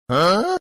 हाँ?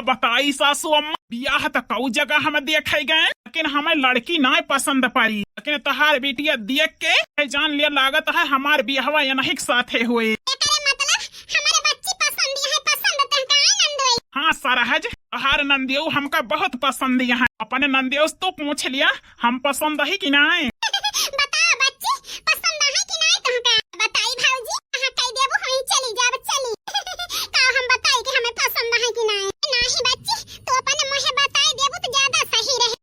बताई सासू अम्मा, बियाह तो कऊ जगह हम देखे गए, लेकिन हमें लड़की ना पसंद पड़ी। लेकिन तहार बेटिया देख के जान लिया लागत है हमार बियाहवा यही साथे हुए। हाँ सरहज, तहार नंदियो हमका बहुत पसंद है। अपने नंदियो तो पूछ लिया हम पसंद है कि नहीं। बताओ बच्ची, पसंद है कि नहीं तुमका? बताई भाऊजी, कहां कह देबो हम चली जाब चली। का हम बताई कि हमें पसंद है कि नहीं? नहीं बच्ची, तो अपने मुंह बताई देबो तो ज्यादा सही रहे।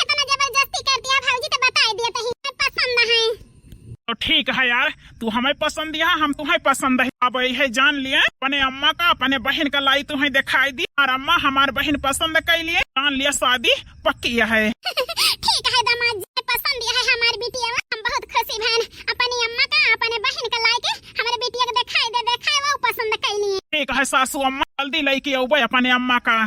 इतना जबरदस्ती कर दिया भाऊजी तो बताई दिया तो ही पसंद है। तो ठीक है यार, तू हमें पसंद है, हम तुम्हें पसंद है। अब यही जान लिए अपने अम्मा का अपने बहन का लाई तुम्हें दिखाई दी, और अम्मा हमार बहन पसंद कर लिए, जान लिया शादी पक्की है। ठीक है दामाद जी, पसंद है हमारी बिटिया, हम बहुत खुशी बहन। अपनी अम्मा का अपने बहन का लाई के हमारे बिटिया के दिखाई दे, वो पसंद कर लिए। ठीक है सासू अम्मा, जल्दी लेके आओ अपने अम्मा का।